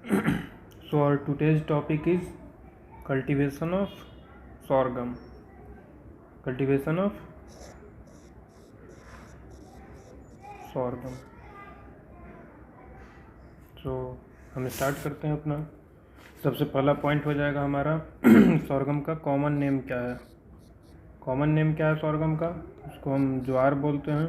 So our today's topic is cultivation of sorghum. Cultivation of sorghum. So हम start करते हैं अपना। सबसे पहला पॉइंट हो जाएगा हमारा sorghum का कॉमन नेम क्या है। कॉमन नेम क्या है sorghum का? उसको हम ज्वार बोलते हैं।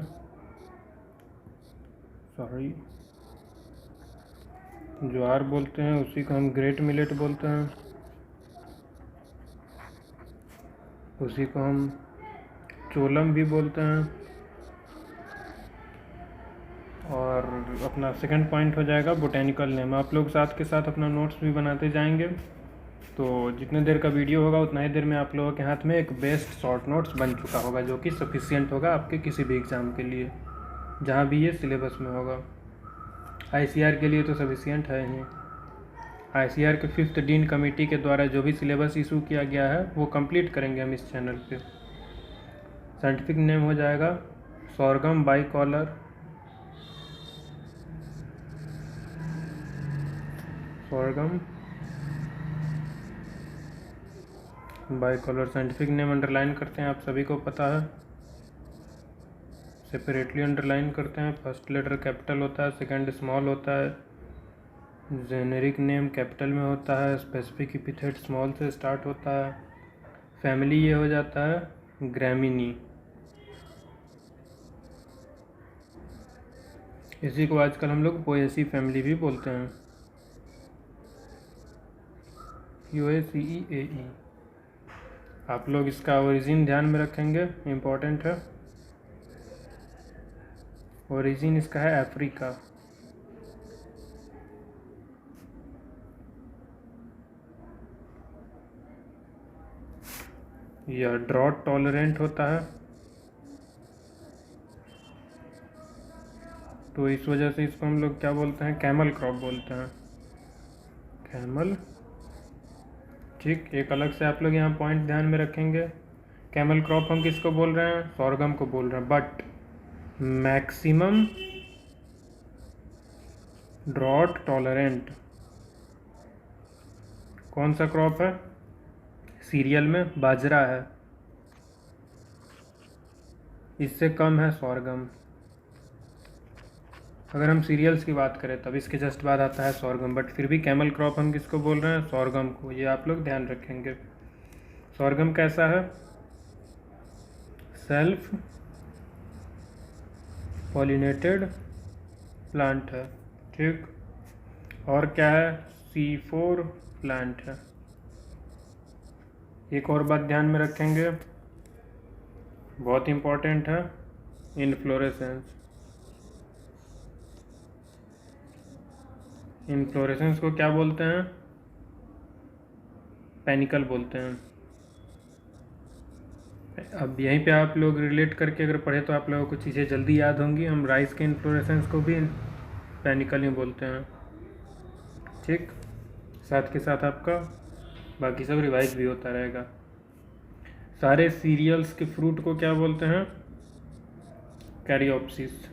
ज्वार बोलते हैं। उसी को हम ग्रेट मिलेट बोलते हैं। उसी को हम चोलम भी बोलते हैं। और अपना सेकंड पॉइंट हो जाएगा बोटेनिकल नेम। आप लोग साथ के साथ अपना नोट्स भी बनाते जाएंगे, तो जितने देर का वीडियो होगा उतना ही देर में आप लोगों के हाथ में एक बेस्ट शॉर्ट नोट्स बन चुका होगा, जो कि सफिशिएंट होगा आपके किसी भी एग्ज़ाम के लिए, जहाँ भी ये सिलेबस में होगा। ICR के लिए तो सफिशिएंट है ही। ICR के 5th डीन कमेटी के द्वारा जो भी सिलेबस इशू किया गया है वो कंप्लीट करेंगे हम इस चैनल पे। साइंटिफिक नेम हो जाएगा sorghum bicolor। sorghum bicolor scientific name underline करते हैं, आप सभी को पता है। सेपरेटली अंडरलाइन करते हैं। फर्स्ट लेटर कैपिटल होता है, सेकंड स्मॉल होता है। जेनेरिक नेम कैपिटल में होता है। स्पेसिफिक एपिथेट स्मॉल से स्टार्ट होता है। फैमिली ये हो जाता है ग्रैमिनी। इसी को आजकल हम लोग पोएसी फैमिली भी बोलते हैं। POACEAE। आप लोग इसका ओरिजिन ध्यान में रखेंगे, इम्पोर्टेंट है। ओरिजिन इसका है अफ्रीका। यह ड्रॉट टॉलरेंट होता है, तो इस वजह से इसको हम लोग क्या बोलते हैं, कैमल क्रॉप बोलते हैं। कैमल, ठीक। एक अलग से आप लोग यहाँ पॉइंट ध्यान में रखेंगे। कैमल क्रॉप हम किसको बोल रहे हैं? sorghum को बोल रहे हैं। बट मैक्सिमम ड्रॉट टॉलरेंट कौन सा क्रॉप है? सीरियल में बाजरा है, इससे कम है sorghum। अगर हम सीरियल्स की बात करें तब इसके जस्ट बाद आता है sorghum, बट फिर भी कैमल क्रॉप हम किसको बोल रहे हैं? sorghum को। ये आप लोग ध्यान रखेंगे। sorghum कैसा है? सेल्फ पॉलिनेटेड प्लांट है, ठीक। और क्या है? C4 प्लांट है। एक और बात ध्यान में रखेंगे, बहुत इंपॉर्टेंट है, इनफ्लोरेसेंस। इनफ्लोरेसेंस को क्या बोलते हैं? पेनिकल बोलते हैं। अब यहीं पे आप लोग रिलेट करके अगर पढ़े तो आप लोगों को चीज़ें जल्दी याद होंगी। हम राइस के इन्फ्लोरेसेंस को भी पेनिकल ही बोलते हैं, ठीक। साथ के साथ आपका बाकी सब रिवाइज भी होता रहेगा। सारे सीरियल्स के फ्रूट को क्या बोलते हैं? कैरियोप्सिस।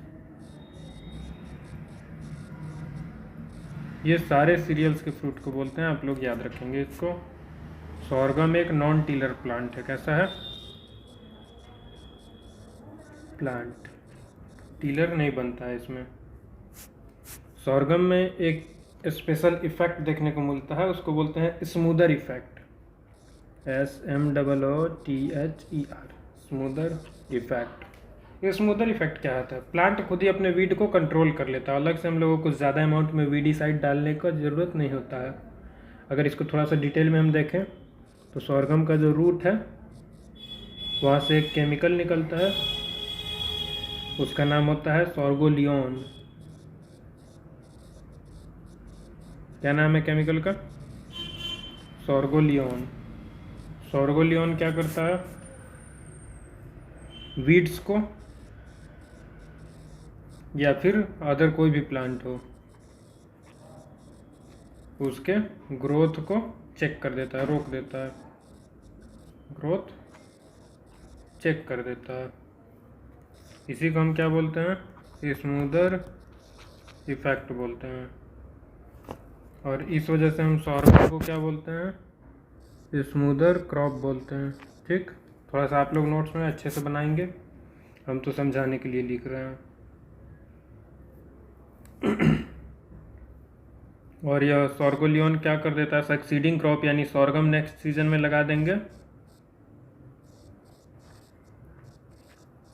ये सारे सीरियल्स के फ्रूट को बोलते हैं, आप लोग याद रखेंगे इसको। sorghum एक नॉन टीलर प्लांट है। कैसा है? प्लांट टीलर नहीं बनता है इसमें। sorghum में एक स्पेशल इफेक्ट देखने को मिलता है, उसको बोलते हैं smoother effect. SMOOTHER, smoother effect. ये स्मूदर इफेक्ट क्या होता है? प्लांट खुद ही अपने वीड को कंट्रोल कर लेता है। अलग से हम लोगों को ज़्यादा अमाउंट में वीडीसाइड डालने का ज़रूरत नहीं होता है। अगर इसको थोड़ा सा डिटेल में हम देखें तो sorghum का जो रूट है वहाँ से एक केमिकल निकलता है, उसका नाम होता है सॉर्गोलियोन। क्या नाम है केमिकल का? सॉर्गोलियोन। सॉर्गोलियोन क्या करता है? वीड्स को या फिर अदर कोई भी प्लांट हो उसके ग्रोथ को चेक कर देता है, रोक देता है, ग्रोथ चेक कर देता है। इसी को हम क्या बोलते हैं? स्मूदर इफेक्ट बोलते हैं। और इस वजह से हम सॉर्गम को क्या बोलते हैं, स्मूदर क्रॉप बोलते हैं। ठीक, थोड़ा सा आप लोग नोट्स में अच्छे से बनाएंगे, हम तो समझाने के लिए लिख रहे हैं। और यह सॉर्गोलियोन क्या कर देता है, सक्सीडिंग क्रॉप यानी सॉर्गम नेक्स्ट सीजन में लगा देंगे,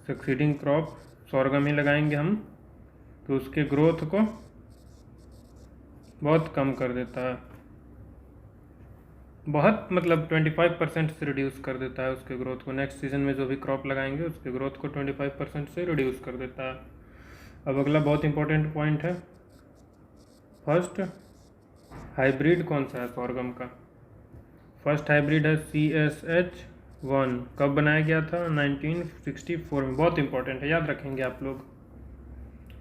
सक्सीडिंग क्रॉप सॉर्गम ही लगाएंगे हम, तो उसके ग्रोथ को बहुत कम कर देता है, बहुत मतलब 25% से रिड्यूस कर देता है उसके ग्रोथ को। नेक्स्ट सीजन में जो भी क्रॉप लगाएंगे उसके ग्रोथ को 25% से रिड्यूस कर देता है। अब अगला बहुत इंपॉर्टेंट पॉइंट है, फर्स्ट हाइब्रिड कौन सा है सॉर्गम का। फर्स्ट हाइब्रिड है CSH1। कब बनाया गया था, 1964 में। बहुत इंपॉर्टेंट है, याद रखेंगे आप लोग।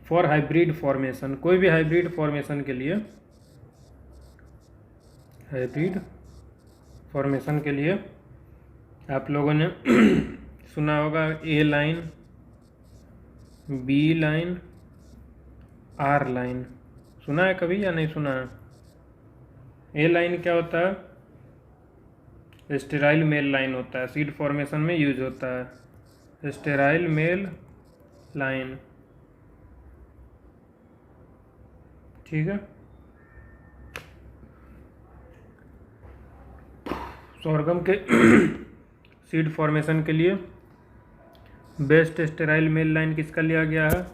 फॉर हाइब्रिड फॉर्मेशन, कोई भी हाइब्रिड फॉर्मेशन के लिए, हाइब्रिड फॉर्मेशन के लिए आप लोगों ने सुना होगा A line, B line, R line. सुना है कभी या नहीं सुना है? A लाइन क्या होता है, स्टेराइल मेल लाइन होता है, सीड फॉर्मेशन में यूज होता है, स्टेराइल मेल लाइन। ठीक है, सॉर्गम के सीड फॉर्मेशन के लिए बेस्ट स्टेराइल मेल लाइन किसका लिया गया है,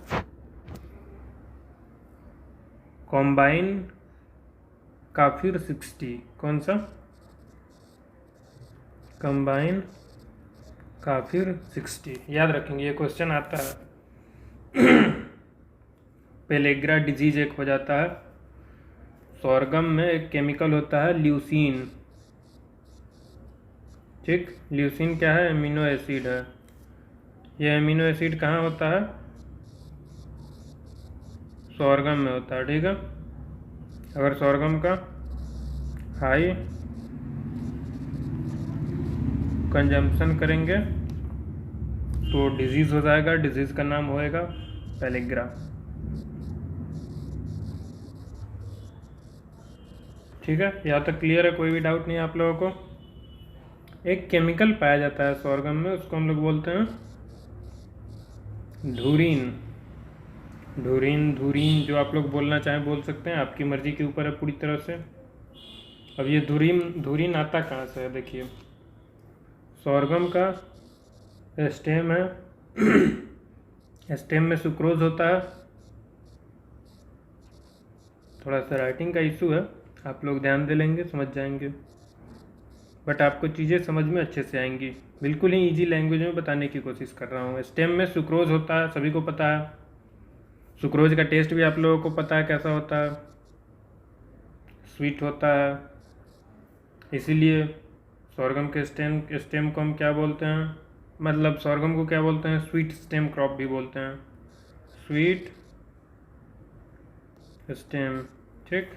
कॉम्बाइन काफिर 60। कौन सा, कॉम्बाइन काफिर 60। याद रखेंगे, ये क्वेश्चन आता है। पेलेग्रा डिजीज एक हो जाता है, सॉर्गम में एक केमिकल होता है ल्यूसीन। ठीक, ल्यूसीन क्या है, एमिनो एसिड है। यह एमिनो एसिड कहाँ होता है, सॉर्गम में होता है। ठीक है, अगर सॉर्गम का हाई कंजम्पशन करेंगे तो डिजीज़ हो जाएगा, डिजीज़ का नाम होएगा पेलेग्रा। ठीक है, यहाँ तक क्लियर है, कोई भी डाउट नहीं है आप लोगों को। एक केमिकल पाया जाता है सॉर्गम में, उसको हम लोग बोलते हैं धुरीन। धुरीन, धुरीन, जो आप लोग बोलना चाहें बोल सकते हैं, आपकी मर्जी के ऊपर है पूरी तरह से। अब ये धुरीन आता कहाँ से है, देखिए सॉर्गम का स्टेम है, स्टेम में सुक्रोज होता है। थोड़ा सा राइटिंग का इशू है, आप लोग ध्यान दे लेंगे, समझ जाएंगे, बट आपको चीज़ें समझ में अच्छे से आएंगी। बिल्कुल ही इजी लैंग्वेज में बताने की कोशिश कर रहा हूँ। स्टेम में सुक्रोज होता है, सभी को पता है। सुक्रोज का टेस्ट भी आप लोगों को पता है कैसा होता है, स्वीट होता है। इसीलिए सॉर्गम के स्टेम को हम क्या बोलते हैं, मतलब सॉर्गम को क्या बोलते हैं, स्वीट स्टेम क्रॉप भी बोलते हैं, स्वीट स्टेम। ठीक,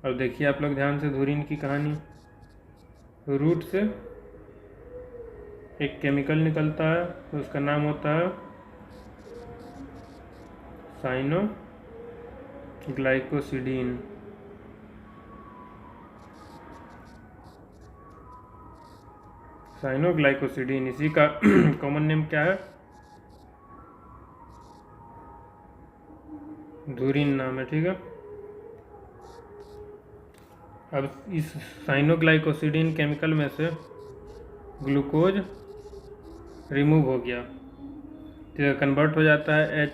अब देखिए आप लोग ध्यान से धुरीन की कहानी। रूट से एक केमिकल निकलता है, तो उसका नाम होता है साइनोग्लाइकोसिडीन। साइनोग्लाइकोसिडीन, इसी का कॉमन नेम क्या है, धुरीन नाम है। ठीक है, अब इस साइनोग्लाइकोसिडीन केमिकल में से ग्लूकोज रिमूव हो गया, तो कन्वर्ट हो जाता है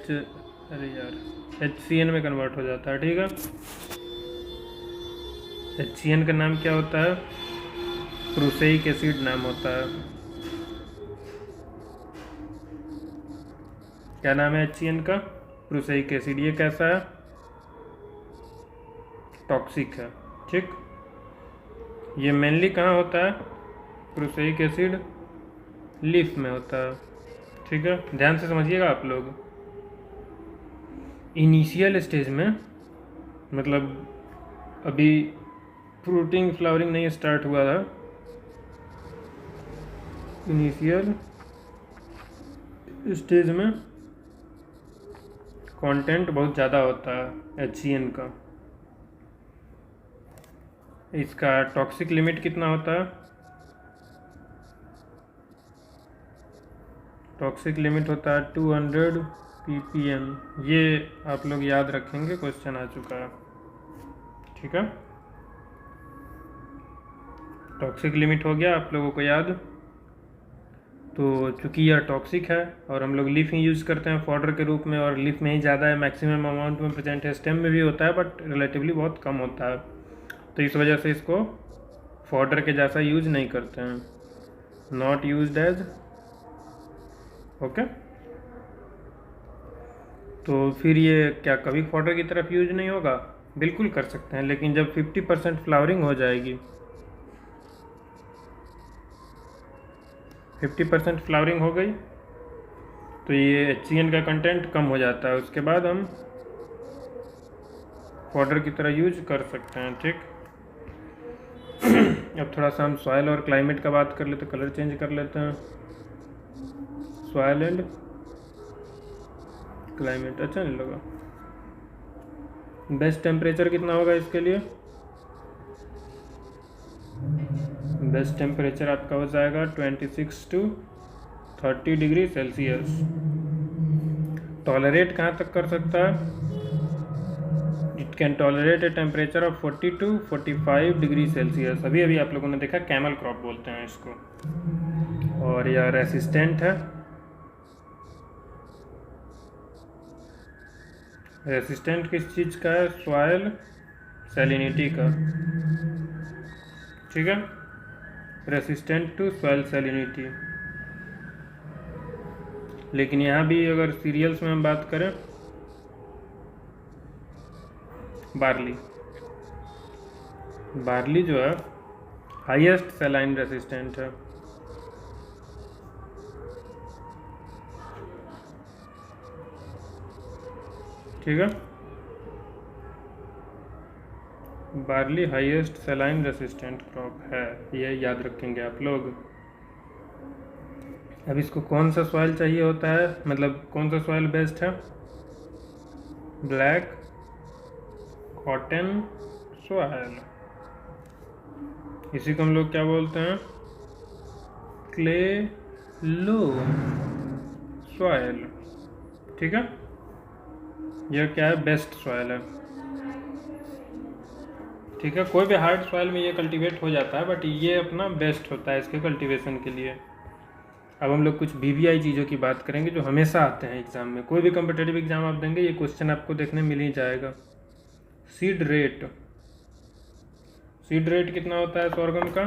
HCN में कन्वर्ट हो जाता है। ठीक है, HCN का नाम क्या होता है, प्रूसैइक एसिड नाम होता है। क्या नाम है HCN का, प्रूसैइक एसिड। ये कैसा है, टॉक्सिक है। ठीक, ये मेनली कहाँ होता है, प्रूसैइक एसिड लीफ में होता है। ठीक है, ध्यान से समझिएगा आप लोग। इनिशियल स्टेज में, मतलब अभी फ्रूटिंग फ्लावरिंग नहीं स्टार्ट हुआ था, इनिशियल स्टेज में कंटेंट बहुत ज़्यादा होता है HCN का। इसका टॉक्सिक लिमिट कितना होता है? टॉक्सिक लिमिट होता है 200 ppm। ये आप लोग याद रखेंगे, क्वेश्चन आ चुका है, ठीक है। टॉक्सिक लिमिट हो गया आप लोगों को याद। तो चूँकि यह टॉक्सिक है और हम लोग लीफ ही यूज़ करते हैं फॉडर के रूप में, और लीफ में ही ज़्यादा है, मैक्सिमम अमाउंट में प्रेजेंट है, स्टेम में भी होता है बट रिलेटिवली बहुत कम होता है, तो इस वजह से इसको फॉडर के जैसा यूज़ नहीं करते हैं, नॉट यूज्ड एज, ओके। तो फिर ये क्या कभी फॉडर की तरफ यूज नहीं होगा? बिल्कुल कर सकते हैं, लेकिन जब 50% फ्लावरिंग हो जाएगी, 50% फ्लावरिंग हो गई तो ये HCN का कंटेंट कम हो जाता है, उसके बाद हम फॉडर की तरह यूज कर सकते हैं, ठीक। अब थोड़ा सा हम सॉइल और क्लाइमेट का बात कर लेते, कलर चेंज कर लेते हैं। सॉइल एंड क्लाइमेट अच्छा नहीं लगा। बेस्ट टेम्परेचर कितना होगा इसके लिए? बेस्ट टेम्परेचर आपका हो जाएगा 26 to 30 डिग्री सेल्सियस। टॉलरेट कहाँ तक कर सकता है? It can tolerate a temperature of 40 to 45 degree Celsius. अभी अभी आप लोगों ने देखा, कैमल क्रॉप बोलते हैं इसको। और यह रेसिस्टेंट है, रेसिस्टेंट किस चीज़ का है? सॉइल सैलिनिटी का, ठीक है, रेसिस्टेंट टू सॉइल सैलिनिटी। लेकिन यहाँ भी अगर सीरियल्स में हम बात करें, बार्ली जो है हाईएस्ट सैलाइन रेसिस्टेंट है, ठीक है। Barley highest saline resistant crop है, ये याद रखेंगे आप लोग। अब इसको कौन सा सॉइल चाहिए होता है, मतलब कौन सा सॉइल बेस्ट है? ब्लैक कॉटन सॉइल, इसी को हम लोग क्या बोलते हैं? क्ले लोम सॉइल, ठीक है। यह क्या है? बेस्ट सॉइल है, ठीक है। कोई भी हार्ड सॉइल में ये कल्टीवेट हो जाता है, बट ये अपना बेस्ट होता है इसके कल्टीवेशन के लिए। अब हम लोग कुछ VVI चीज़ों की बात करेंगे जो हमेशा आते हैं एग्जाम में, कोई भी कम्पिटेटिव एग्जाम आप देंगे ये क्वेश्चन आपको देखने मिल ही जाएगा। सीड रेट, सीड रेट कितना होता है सॉर्गम का?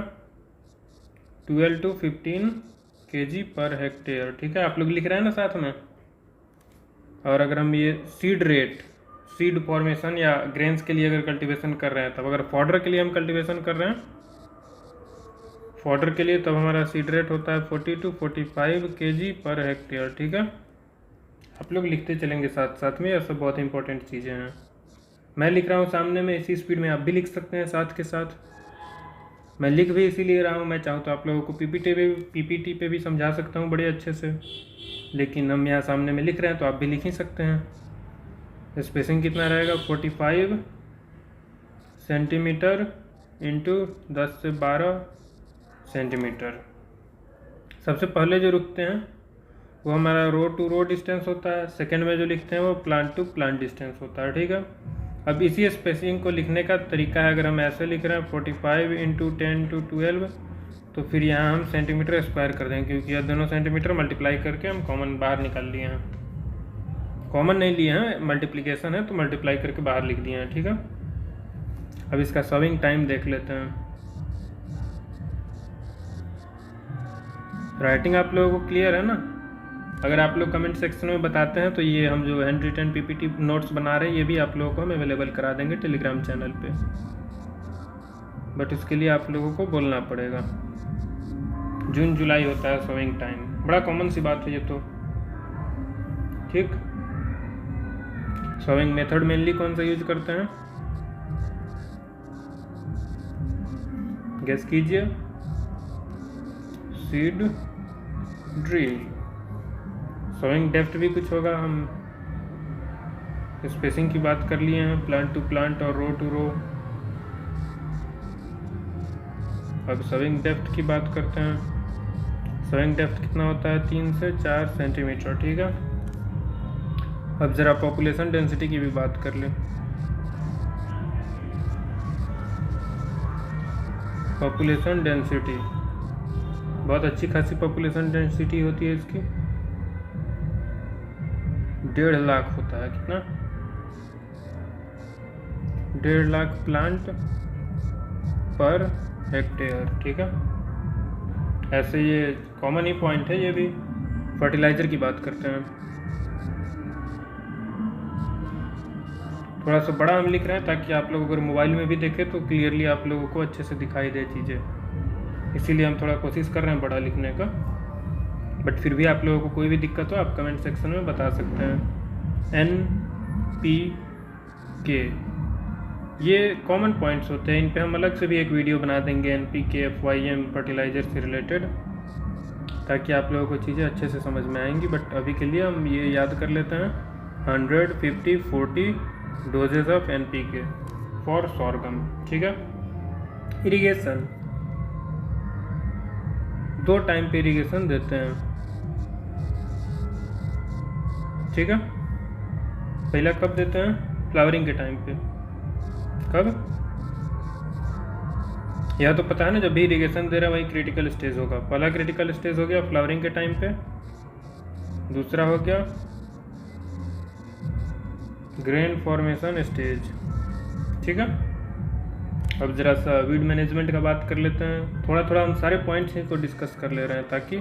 12 to 15 kg पर हेक्टेयर, ठीक है। आप लोग लिख रहे हैं ना साथ में। और अगर हम ये सीड रेट, सीड फॉर्मेशन या ग्रेन्स के लिए अगर कल्टीवेशन कर रहे हैं, तब अगर फॉडर के लिए हम कल्टीवेशन कर रहे हैं, फॉडर के लिए, तब हमारा सीड रेट होता है 40 to 45 kg पर हेक्टेयर, ठीक है। आप लोग लिखते चलेंगे साथ साथ में, ये सब बहुत इंपॉर्टेंट चीज़ें हैं। मैं लिख रहा हूँ सामने में, इसी स्पीड में आप भी लिख सकते हैं साथ के साथ। मैं लिख भी इसीलिए रहा हूँ, मैं चाहूँ तो आप लोगों को PPT पे भी समझा सकता हूँ बड़े अच्छे से, लेकिन हम यहाँ सामने में लिख रहे हैं तो आप भी लिख ही सकते हैं। स्पेसिंग कितना रहेगा? 45 सेंटीमीटर इंटू 10 से 12 सेंटीमीटर। सबसे पहले जो रुकते हैं वो हमारा रो टू रो डिस्टेंस होता है, सेकंड में जो लिखते हैं वो प्लांट टू प्लांट डिस्टेंस होता है, ठीक है। अब इसी स्पेसिंग को लिखने का तरीका है, अगर हम ऐसे लिख रहे हैं 45 इंटू 10 to 12, तो फिर यहाँ हम सेंटीमीटर स्क्वायर कर देंगे, क्योंकि यह दोनों सेंटीमीटर मल्टीप्लाई करके हम कॉमन बाहर निकाल लिए हैं, कॉमन नहीं लिए हैं, मल्टीप्लिकेशन है तो मल्टीप्लाई करके बाहर लिख दिए हैं, ठीक है। अब इसका सॉविंग टाइम देख लेते हैं। राइटिंग आप लोगों को क्लियर है ना? अगर आप लोग कमेंट सेक्शन में बताते हैं तो ये हम जो हैंड रिटन PPT नोट्स बना रहे हैं ये भी आप लोगों को हम अवेलेबल करा देंगे टेलीग्राम चैनल पे, बट इसके लिए आप लोगों को बोलना पड़ेगा। जून जुलाई होता है सोइंग टाइम, बड़ा कॉमन सी बात है ये तो, ठीक। सोइंग मेथड मेनली कौन सा यूज करते हैं? गेस कीजिए। Seed drill. सोइंग डेप्थ भी कुछ होगा, हम स्पेसिंग की बात कर लिए हैं, प्लांट टू प्लांट और रो टू रो। अब सोइंग डेप्थ की बात करते हैं। सोइंग डेप्थ कितना होता है? 3 से 4 सेंटीमीटर। ठीक है, अब ज़रा पॉपुलेशन डेंसिटी की भी बात कर लें। पॉपुलेशन डेंसिटी बहुत अच्छी खासी पॉपुलेशन डेंसिटी होती है इसकी, 1.5 लाख होता है। कितना? 1.5 लाख प्लांट पर हेक्टेयर। ठीक है, ऐसे ये कॉमन ही पॉइंट है। ये भी फर्टिलाइज़र की बात करते हैं, थोड़ा सा बड़ा हम लिख रहे हैं ताकि आप लोग अगर मोबाइल में भी देखें तो क्लियरली आप लोगों को अच्छे से दिखाई दे चीज़ें, इसीलिए हम थोड़ा कोशिश कर रहे हैं बड़ा लिखने का। बट फिर भी आप लोगों को कोई भी दिक्कत हो आप कमेंट सेक्शन में बता सकते हैं। NPK ये कॉमन पॉइंट्स होते हैं, इन पे हम अलग से भी एक वीडियो बना देंगे NPK FYM फर्टिलाइज़र से रिलेटेड, ताकि आप लोगों को चीज़ें अच्छे से समझ में आएंगी। बट अभी के लिए हम ये याद कर लेते हैं 100, 50, 40 doses of NPK for sorghum. ठीक है, इरिगेशन 2 टाइम पे इरिगेशन देते हैं। ठीक है, पहला कब देते हैं? फ्लावरिंग के टाइम पे। कब? यह तो पता है ना, जब भी इरिगेशन दे रहा है वही क्रिटिकल स्टेज होगा। पहला क्रिटिकल स्टेज हो गया फ्लावरिंग के टाइम पे, दूसरा हो गया ग्रेन फॉर्मेशन स्टेज। ठीक है, अब ज़रा सा वीड मैनेजमेंट का बात कर लेते हैं। थोड़ा थोड़ा हम सारे पॉइंट्स को डिस्कस कर ले रहे हैं ताकि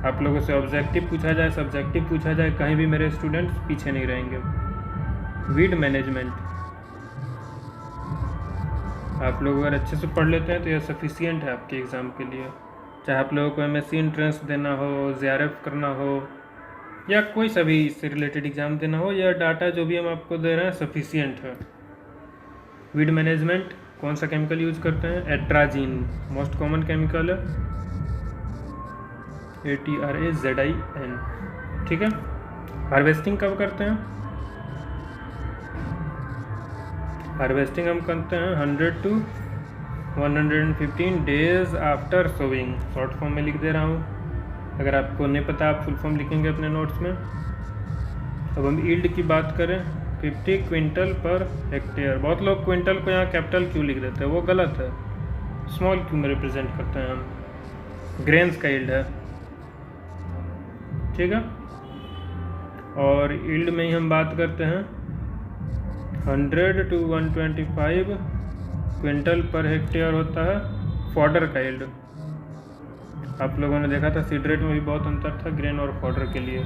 आप लोगों से ऑब्जेक्टिव पूछा जाए, सब्जेक्टिव पूछा जाए, कहीं भी मेरे स्टूडेंट्स पीछे नहीं रहेंगे। वीड मैनेजमेंट आप लोग अगर अच्छे से पढ़ लेते हैं तो यह सफिशियंट है आपके एग्ज़ाम के लिए, चाहे आप लोगों को MSc एंट्रेंस देना हो, JRF करना हो, या कोई सा भी इससे रिलेटेड एग्ज़ाम देना हो, या डाटा जो भी हम आपको दे रहे हैं सफिशियंट है। वीड मैनेजमेंट कौन सा केमिकल यूज करते हैं? एट्राजीन मोस्ट कॉमन केमिकल है, ATRAZIN। ठीक है, हार्वेस्टिंग कब करते हैं? हार्वेस्टिंग हम करते हैं 100 to 115 days after sowing. Short form में लिख दे रहा हूँ, अगर आपको नहीं पता आप फुल फॉर्म लिखेंगे अपने नोट्स में। अब हम ईल्ड की बात करें, 50 क्विंटल पर हेक्टेयर। बहुत लोग क्विंटल को यहाँ कैपिटल क्यू लिख देते हैं, वो गलत है, स्मॉल क्यू में रिप्रेजेंट करते हैं हम। ग्रेन्स का ईल्ड है। ठीक है, और ईल्ड में ही हम बात करते हैं 100 to 125 क्विंटल पर हेक्टेयर होता है फॉडर का ईल्ड। आप लोगों ने देखा था सीड रेट में भी बहुत अंतर था ग्रेन और फॉडर के लिए।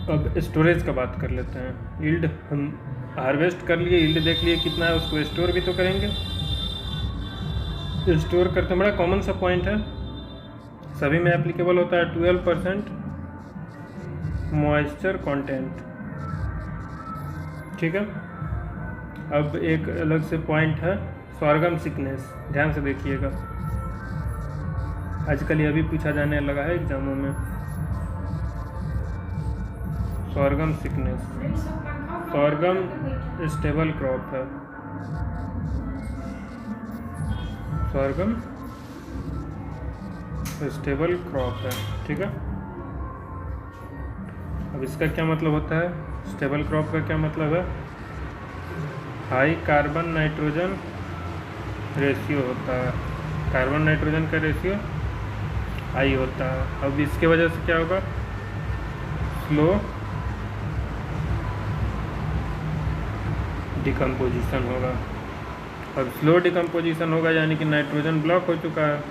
अब स्टोरेज का बात कर लेते हैं। ईल्ड हम हार्वेस्ट कर लिए, ईल्ड देख लिए कितना है, उसको स्टोर भी तो करेंगे। स्टोर करते बड़ा कॉमन सा पॉइंट है, सभी में एप्लीकेबल होता है 12% मॉइस्चर कंटेंट। ठीक है, अब एक अलग से पॉइंट है सॉर्गम सिकनेस, ध्यान से देखिएगा, आजकल यह भी पूछा जाने लगा है एग्जामों में। Sorghum sickness, sorghum stable crop है, सॉर्गम स्टेबल क्रॉप है। ठीक है, अब इसका क्या मतलब होता है? स्टेबल क्रॉप का क्या मतलब है? हाई कार्बन नाइट्रोजन रेशियो होता है, कार्बन नाइट्रोजन का रेशियो हाई होता है। अब इसके वजह से क्या होगा? स्लो डिकम्पोजिशन होगा। अब स्लो डिकम्पोजिशन होगा यानी कि नाइट्रोजन ब्लॉक हो चुका है,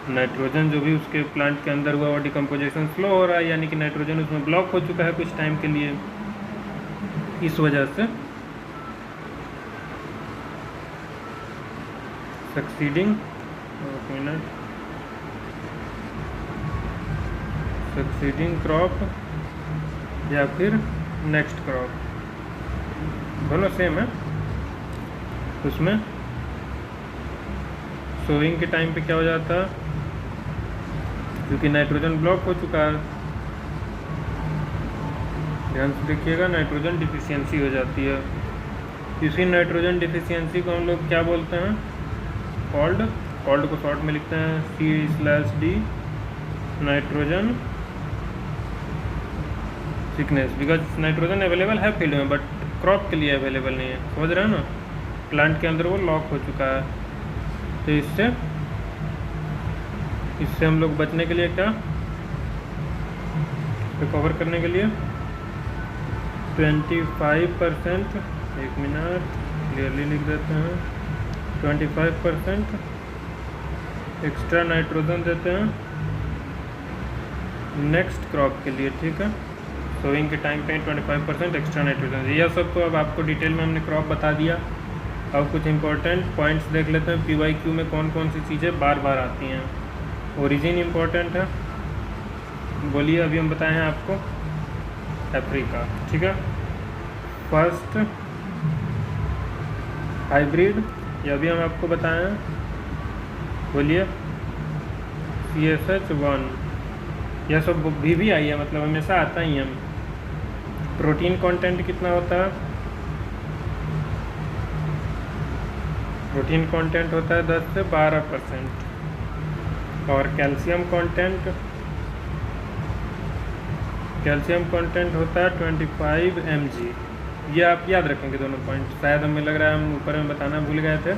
नाइट्रोजन जो भी उसके प्लांट के अंदर हुआ वो डिकम्पोजिशन स्लो हो रहा है, यानी कि नाइट्रोजन उसमें ब्लॉक हो चुका है कुछ टाइम के लिए। इस वजह से सक्सीडिंग क्रॉप या फिर नेक्स्ट क्रॉप, दोनों सेम है। उसमें सोइंग के टाइम पे क्या हो जाता है, क्योंकि नाइट्रोजन ब्लॉक हो चुका है, ध्यान से देखिएगा, नाइट्रोजन डिफिशियंसी हो जाती है। इसी नाइट्रोजन डिफिशियंसी को हम लोग क्या बोलते हैं? कॉल्ड को शॉर्ट में लिखते हैं C/D nitrogen thickness, because nitrogen available है फील्ड में बट क्रॉप के लिए अवेलेबल नहीं है, समझ रहे हैं ना, प्लांट के अंदर वो लॉक हो चुका है। तो इससे हम लोग बचने के लिए क्या, रिकवर करने के लिए 25%, एक मिनट क्लियरली लिख देते हैं, 25% एक्स्ट्रा नाइट्रोजन देते हैं नेक्स्ट क्रॉप के लिए, ठीक है। सोइंग के टाइम पे 25% एक्स्ट्रा नाइट्रोजन, यह सब तो अब आपको डिटेल में हमने क्रॉप बता दिया। अब कुछ इंपॉर्टेंट पॉइंट्स देख लेते हैं, PYQ में कौन कौन सी चीज़ें बार बार आती हैं। ओरिजिन इम्पोर्टेंट है, बोलिए अभी हम बताए हैं आपको अफ्रीका, ठीक है। फर्स्ट हाइब्रिड, यह भी हम आपको बताए हैं, बोलिए CSH1, यह सब भी आई है, मतलब हमेशा आता ही है। प्रोटीन कंटेंट कितना होता है, प्रोटीन कंटेंट होता है 10 से 12%, और कैल्शियम कंटेंट होता है 25 mg। ये आप याद रखेंगे दोनों पॉइंट, शायद हमें लग रहा है हम ऊपर में बताना भूल गए थे।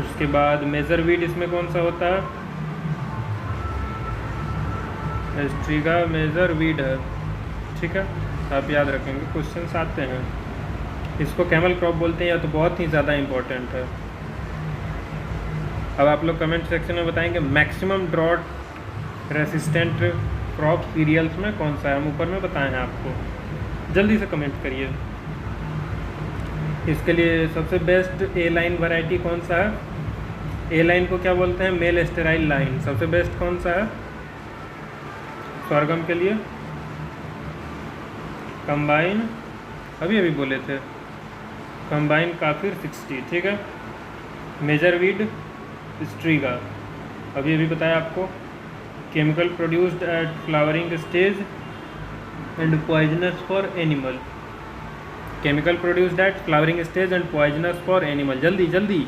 उसके बाद मेजर वीड इसमें कौन सा होता है, एस्ट्रीगा मेजर वीड है, ठीक है, आप याद रखेंगे, क्वेश्चंस आते हैं। इसको कैमल क्रॉप बोलते हैं, या तो बहुत ही ज़्यादा इम्पोर्टेंट है। अब आप लोग कमेंट सेक्शन में बताएंगे maximum drought resistant crop cereals में कौन सा है, हम ऊपर में बताए हैं आपको, जल्दी से कमेंट करिए। इसके लिए सबसे बेस्ट A लाइन वैरायटी कौन सा है, A लाइन को क्या बोलते हैं, मेल स्टेराइल लाइन। सबसे बेस्ट कौन सा है स्वर्गम के लिए, कंबाइन, अभी बोले थे कंबाइन काफिर 60, ठीक है। मेजर वीड स्ट्रीगा, अभी बताया आपको। Chemical produced at flowering stage and poisonous for animal, chemical produced at flowering stage and poisonous for animal, जल्दी जल्दी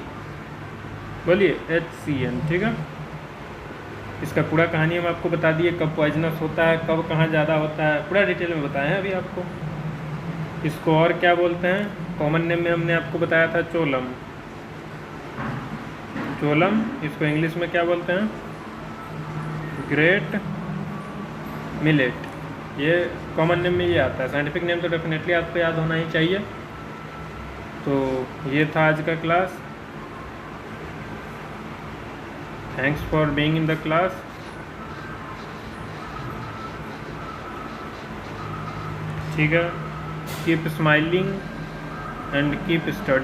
बोलिए HCN, ठीक है। इसका पूरा कहानी हम आपको बता दिए, कब पॉइजनस होता है, कब कहाँ ज़्यादा होता है, पूरा डिटेल में बताया है अभी आपको। इसको और क्या बोलते हैं, कॉमन नेम में हमने आपको बताया था चोलम, इसको इंग्लिश में क्या बोलते हैं, ग्रेट मिलेट, ये कॉमन नेम में ये आता है। साइंटिफिक नेम तो डेफिनेटली आपको याद होना ही चाहिए। तो ये था आज का class, thanks for being in the class. ठीक है, keep smiling and keep study.